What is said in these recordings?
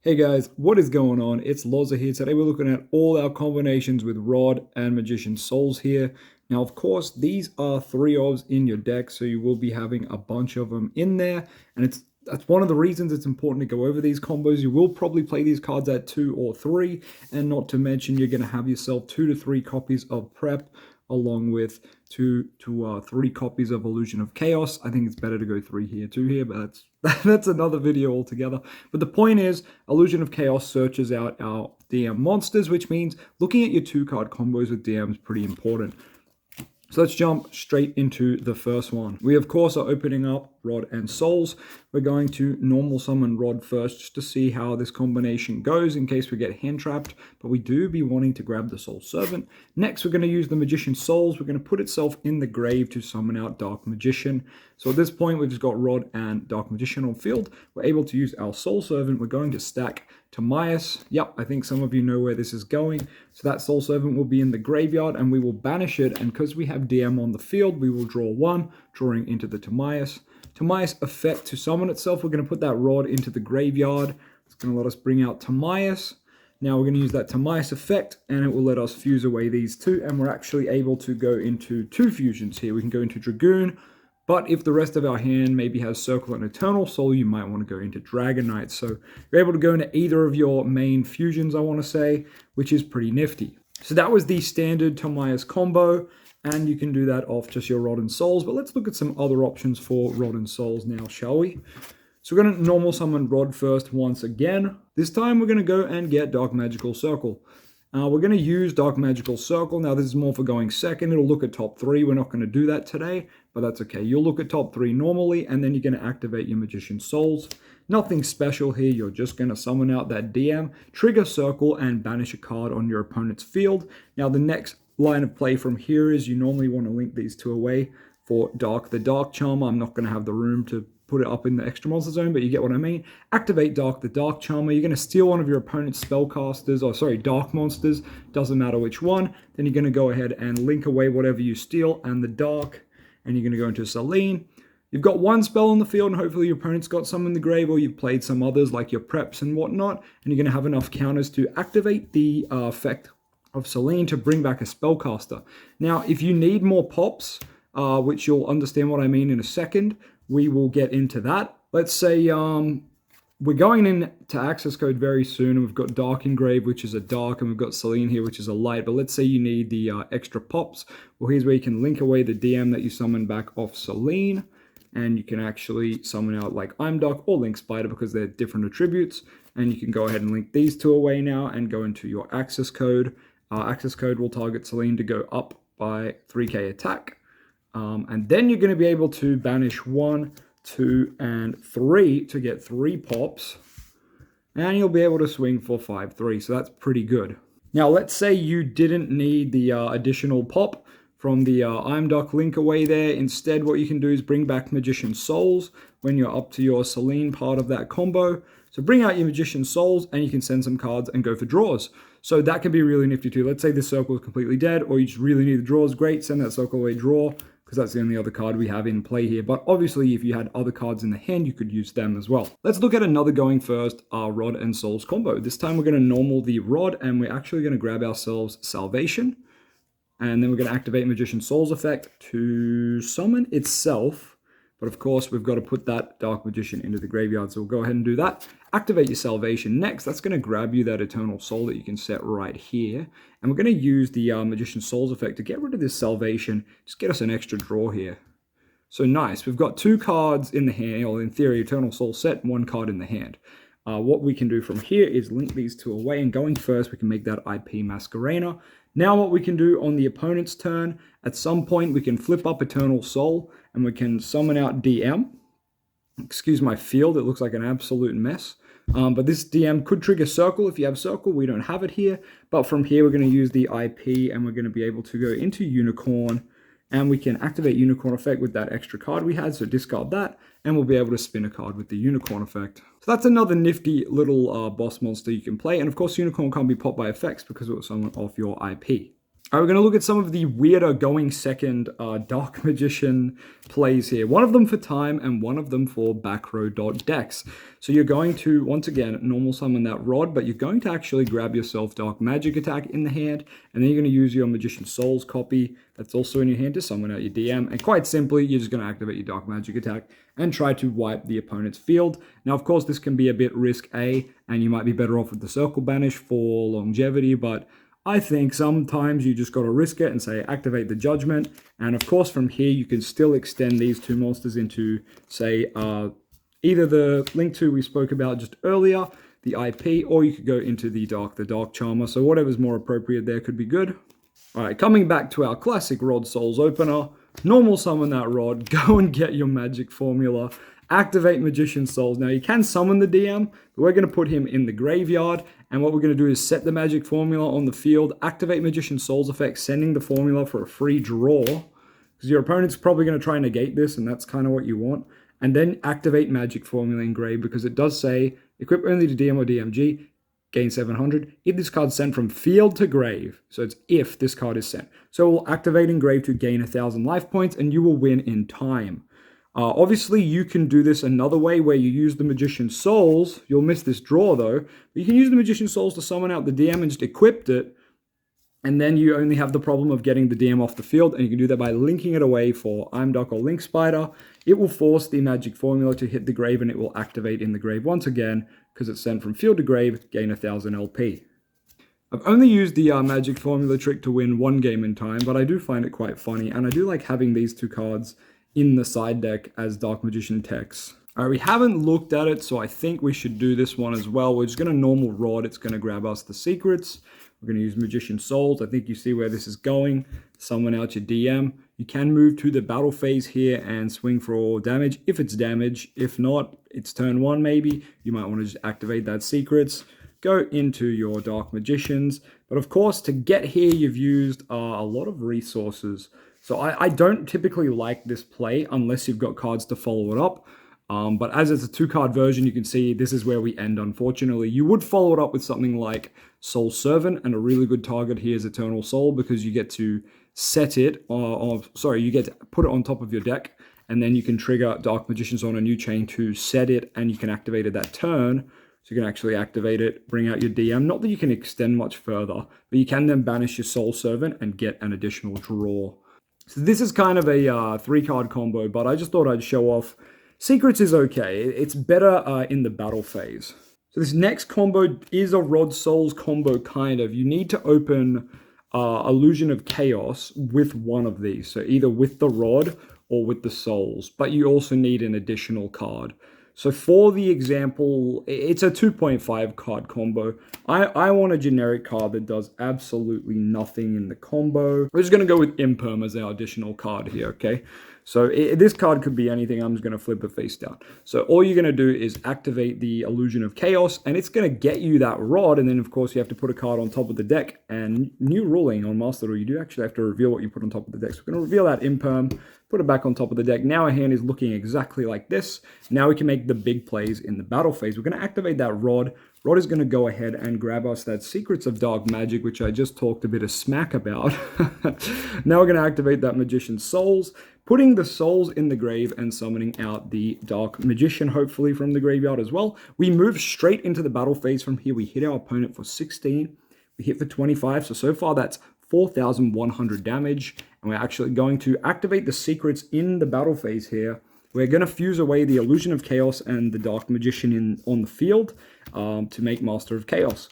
Hey guys, what is going on? It's Loza here. Today we're looking at all our combinations with Rod and Magician Souls here. Now, of course, these are 3 ofs in your deck, so you will be having a bunch of them in there. And that's one of the reasons it's important to go over these combos. You will probably play these cards at 2 or 3, and not to mention you're going to have yourself 2 to 3 copies of Prep, along with 2 to 3 copies of Illusion of Chaos. I think it's better to go 3 here, 2 here, but that's another video altogether. But the point is, Illusion of Chaos searches out our DM monsters, which means looking at your 2-card combos with DM is pretty important. So let's jump straight into the first one. We, of course, are opening up Rod and Souls. We're going to normal summon Rod first just to see how this combination goes in case we get hand trapped, but we do be wanting to grab the Soul Servant. Next, we're going to use the Magician Souls. We're going to put itself in the grave to summon out Dark Magician. So at this point, we've just got Rod and Dark Magician on field. We're able to use our Soul Servant. We're going to stack Timaeus. Yep, I think some of you know where this is going. So that Soul Servant will be in the graveyard and we will banish it. And because we have DM on the field, we will draw 1, drawing into the Timaeus. Timaeus effect to summon itself. We're going to put that Rod into the graveyard. It's going to let us bring out Timaeus. Now we're going to use that Timaeus effect and it will let us fuse away these 2. And we're actually able to go into 2 fusions here. We can go into Dragoon. But if the rest of our hand maybe has Circle and Eternal Soul, you might want to go into Dragon Knight. So you're able to go into either of your main fusions, I want to say, which is pretty nifty. So that was the standard Timaeus combo, and you can do that off just your Rod and Souls. But let's look at some other options for Rod and Souls now, shall we? So we're going to normal summon Rod first once again. This time we're going to go and get Dark Magical Circle. We're going to use Dark Magical Circle. Now, this is more for going second. It'll look at top 3. We're not going to do that today, but that's okay. You'll look at top 3 normally, and then you're going to activate your Magician Souls. Nothing special here. You're just going to summon out that DM, trigger Circle, and banish a card on your opponent's field. Now, the next line of play from here is you normally want to link these 2 away for the Dark Charmer. I'm not going to have the room to put it up in the extra monster zone, but you get what I mean. Activate the Dark Charmer. You're going to steal one of your opponent's spellcasters, or sorry, dark monsters, doesn't matter which one. Then you're going to go ahead and link away whatever you steal and the dark, and you're going to go into Selene. You've got 1 spell on the field, and hopefully your opponent's got some in the grave, or you've played some others like your preps and whatnot, and you're going to have enough counters to activate the effect of Selene to bring back a spellcaster. Now, if you need more pops, which you'll understand what I mean in a second, we will get into that. Let's say we're going into access code very soon, and we've got Dark Engrave, which is a dark, and we've got Selene here, which is a light. But let's say you need the extra pops. Well, here's where you can link away the DM that you summon back off Selene, and you can actually summon out like I'm Dark or Link Spider because they're different attributes. And you can go ahead and link these 2 away now and go into your access code. Access code will target Selene to go up by 3k attack. And then you're going to be able to banish 1, 2, and 3 to get 3 pops. And you'll be able to swing for 5-3. So that's pretty good. Now, let's say you didn't need the additional pop from the I'm Dark link away there. Instead, what you can do is bring back Magician Souls when you're up to your Selene part of that combo. So bring out your Magician Souls and you can send some cards and go for draws. So that can be really nifty too. Let's say this circle is completely dead or you just really need the draws. Great, send that circle away, draw, because that's the only other card we have in play here. But obviously, if you had other cards in the hand, you could use them as well. Let's look at another going first, our Rod and Souls combo. This time we're going to normal the Rod and we're actually going to grab ourselves Salvation. And then we're going to activate Magician Souls effect to summon itself. But of course, we've got to put that Dark Magician into the graveyard. So we'll go ahead and do that. Activate your Salvation next. That's going to grab you that Eternal Soul that you can set right here. And we're going to use the Magician Souls effect to get rid of this Salvation. Just get us an extra draw here. So nice. We've got 2 cards in the hand, or in theory, Eternal Soul set, 1 card in the hand. What we can do from here is link these 2 away. And going first, we can make that IP Masquerena. Now what we can do on the opponent's turn, at some point we can flip up Eternal Soul and we can summon out DM. Excuse my field, it looks like an absolute mess. But this DM could trigger Circle if you have Circle. We don't have it here. But from here we're going to use the IP and we're going to be able to go into Unicorn. And we can activate Unicorn effect with that extra card we had. So discard that. And we'll be able to spin a card with the Unicorn effect. So that's another nifty little boss monster you can play. And of course, Unicorn can't be popped by effects because it was someone off your IP. All right, we're going to look at some of the weirder going second Dark Magician plays here. One of them for time and one of them for back row dot decks. So you're going to, once again, normal summon that rod, but you're going to actually grab yourself Dark Magic Attack in the hand, and then you're going to use your Magician Souls copy that's also in your hand to summon out your DM. And quite simply, you're just going to activate your Dark Magic Attack and try to wipe the opponent's field. Now, of course, this can be a bit risque, and you might be better off with the Circle Banish for longevity, but I think sometimes you just got to risk it and say activate the Judgment. And of course, from here, you can still extend these two monsters into, say, either the Link 2 we spoke about just earlier, the IP, or you could go into the Dark Charmer. So whatever's more appropriate there could be good. All right, coming back to our classic Rod Souls opener, normal summon that Rod, go and get your magic formula, activate Magician Souls. Now, you can summon the DM, but we're going to put him in the graveyard, and what we're going to do is set the magic formula on the field, activate Magician Souls effect, sending the formula for a free draw, because your opponent's probably going to try and negate this, and that's kind of what you want, and then activate magic formula in grave, because it does say, equip only to DM or DMG, gain 700, if this card's sent from field to grave. So it's if this card is sent. So we'll activate in grave to gain 1,000 life points, and you will win in time. Obviously, you can do this another way where you use the Magician Souls. You'll miss this draw, though. But you can use the Magician Souls to summon out the DM and just equip it. And then you only have the problem of getting the DM off the field. And you can do that by linking it away for I'm Duck or Link Spider. It will force the magic formula to hit the grave, and it will activate in the grave once again because it's sent from field to grave, gain 1,000 LP. I've only used the magic formula trick to win one game in time, but I do find it quite funny. And I do like having these two cards in the side deck as Dark Magician techs. All right, we haven't looked at it, so I think we should do this one as well. We're just going to normal Rod. It's going to grab us the secrets. We're going to use Magician Souls. I think you see where this is going. Summon out your DM. You can move to the battle phase here and swing for all damage if it's damage. If not, it's turn one maybe. You might want to just activate that secrets. Go into your Dark Magicians. But of course, to get here, you've used a lot of resources. So I don't typically like this play unless you've got cards to follow it up. But as it's a two-card version, you can see this is where we end, unfortunately. You would follow it up with something like Soul Servant, and a really good target here is Eternal Soul because you get to set it, you get to put it on top of your deck, and then you can trigger Dark Magicians on a new chain to set it, and you can activate it that turn. So you can actually activate it, bring out your DM. Not that you can extend much further, but you can then banish your Soul Servant and get an additional draw. So this is kind of a three-card combo, but I just thought I'd show off. Secrets is okay. It's better in the battle phase. So this next combo is a Rod Souls combo, kind of. You need to open Illusion of Chaos with one of these. So either with the Rod or with the Souls. But you also need an additional card. So for the example, it's a 2.5 card combo. I want a generic card that does absolutely nothing in the combo. We're just going to go with Imperm as our additional card here, okay? So this card could be anything. I'm just going to flip it face down. So all you're going to do is activate the Illusion of Chaos, and it's going to get you that Rod, and then of course you have to put a card on top of the deck. And new ruling on Master Duel, you do actually have to reveal what you put on top of the deck. So we're going to reveal that Imperm, put it back on top of the deck. Now our hand is looking exactly like this. Now we can make the big plays in the battle phase. We're going to activate that Rod. Rod is going to go ahead and grab us that Secrets of Dark Magic, which I just talked a bit of smack about. Now we're going to activate that Magician Souls, putting the Souls in the grave and summoning out the Dark Magician, hopefully from the graveyard as well. We move straight into the battle phase from here. We hit our opponent for 16. We hit for 25. So far that's 4,100 damage. And we're actually going to activate the secrets in the battle phase here. We're going to fuse away the Illusion of Chaos and the Dark Magician on the field to make Master of Chaos.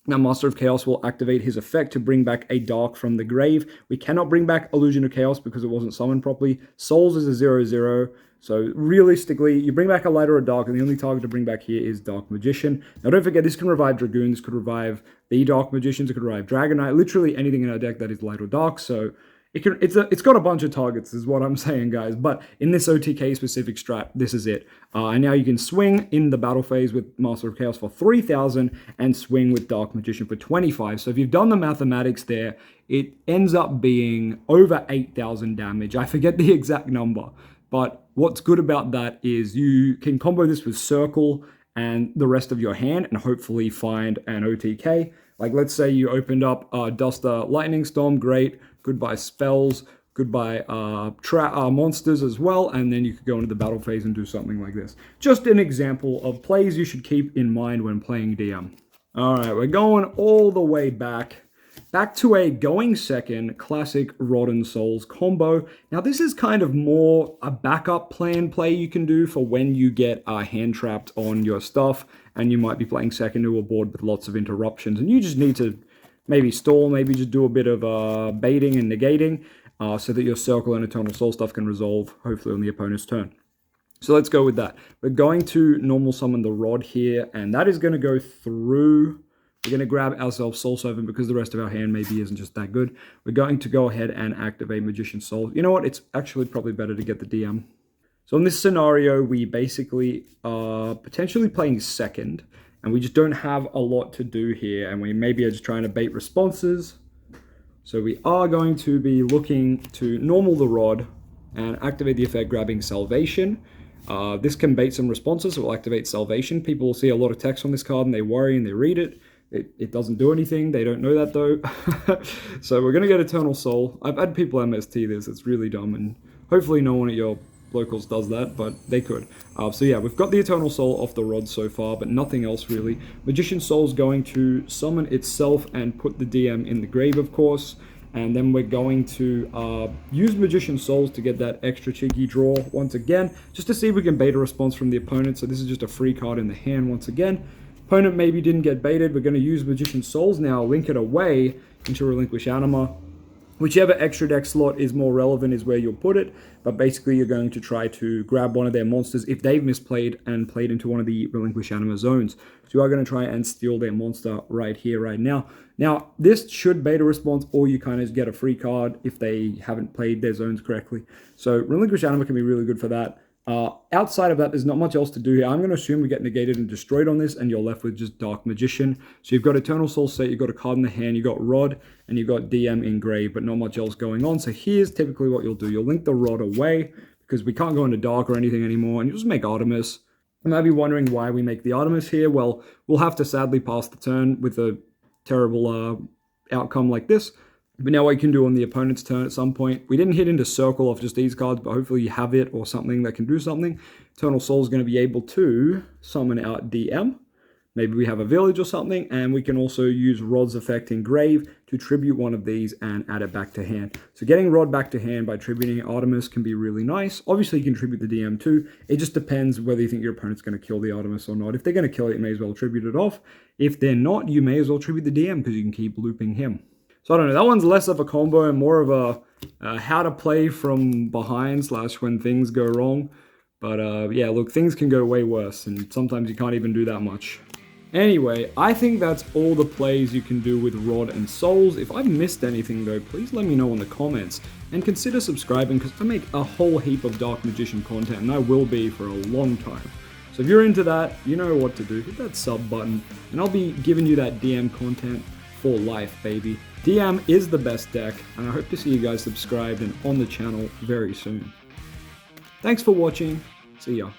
Now, Master of Chaos will activate his effect to bring back a Dark from the grave. We cannot bring back Illusion of Chaos because it wasn't summoned properly. Souls is a 0/0. So realistically, you bring back a light or a dark, and the only target to bring back here is Dark Magician. Now, don't forget, this can revive Dragoon. This could revive the Dark Magicians. It could revive Dragon Knight. Literally anything in our deck that is light or dark. So it's got a bunch of targets, is what I'm saying, guys. But in this OTK specific strat, this is it. And now you can swing in the battle phase with Master of Chaos for 3,000 and swing with Dark Magician for 25. So if you've done the mathematics there, it ends up being over 8,000 damage. I forget the exact number. But what's good about that is you can combo this with Circle and the rest of your hand and hopefully find an OTK. Like let's say you opened up Duster Lightning Storm, great, goodbye spells, goodbye monsters as well, and then you could go into the battle phase and do something like this. Just an example of plays you should keep in mind when playing DM. All right, we're going all the way back to a going second classic Rod and Souls combo. Now this is kind of more a backup plan play you can do for when you get hand trapped on your stuff and you might be playing second to a board with lots of interruptions and you just need to maybe stall, maybe just do a bit of baiting and negating so that your Circle and Eternal Soul stuff can resolve hopefully on the opponent's turn. So let's go with that. We're going to normal summon the Rod here, and that is going to go through. We're going to grab ourselves Soul Servant because the rest of our hand maybe isn't just that good. We're going to go ahead and activate Magician Soul. You know what? It's actually probably better to get the DM. So in this scenario, we basically are potentially playing second, and we just don't have a lot to do here, and we maybe are just trying to bait responses. So we are going to be looking to normal the Rod and activate the effect grabbing Salvation. This can bait some responses, so we'll activate Salvation. People will see a lot of text on this card and they worry and they read it. It doesn't do anything. They don't know that though. So we're going to get Eternal Soul. I've had people MST this. It's really dumb, and hopefully no one at your locals does that, but they could. So yeah, we've got the Eternal Soul off the Rod so far, but nothing else really. Magician Soul's going to summon itself and put the DM in the grave, of course. And then we're going to use Magician Souls to get that extra cheeky draw once again, just to see if we can bait a response from the opponent. So this is just a free card in the hand once again. Opponent maybe didn't get baited. We're going to use Magician Souls now, link it away into Relinquish Anima. Whichever extra deck slot is more relevant is where you'll put it, but basically you're going to try to grab one of their monsters if they've misplayed and played into one of the Relinquish Anima zones. So you are going to try and steal their monster right here, right now. Now, this should bait a response, or you kind of get a free card if they haven't played their zones correctly. So Relinquish Anima can be really good for that. Outside of that, there's not much else to do here. I'm going to assume we get negated and destroyed on this, and you're left with just Dark Magician. So you've got Eternal Soul set, you've got a card in the hand, you've got Rod, and you've got DM in grave, but not much else going on. So here's typically what you'll do. You'll link the Rod away, because we can't go into Dark or anything anymore, and you'll just make Artemis. You might be wondering why we make the Artemis here. Well, we'll have to sadly pass the turn with a terrible outcome like this. But now what you can do on the opponent's turn at some point, we didn't hit into Circle off just these cards, but hopefully you have it or something that can do something. Eternal Soul is going to be able to summon out DM. Maybe we have a village or something, and we can also use Rod's effect in grave to tribute one of these and add it back to hand. So getting Rod back to hand by tributing Artemis can be really nice. Obviously you can tribute the DM too. It just depends whether you think your opponent's going to kill the Artemis or not. If they're going to kill it, you may as well tribute it off. If they're not, you may as well tribute the DM because you can keep looping him. So I don't know, that one's less of a combo and more of a how to play from behind / when things go wrong. But yeah, look, things can go way worse, and sometimes you can't even do that much. Anyway, I think that's all the plays you can do with Rod and Souls. If I've missed anything though, please let me know in the comments. And consider subscribing because I make a whole heap of Dark Magician content, and I will be for a long time. So if you're into that, you know what to do. Hit that sub button, and I'll be giving you that DM content for life, baby. DM is the best deck, and I hope to see you guys subscribed and on the channel very soon. Thanks for watching. See ya.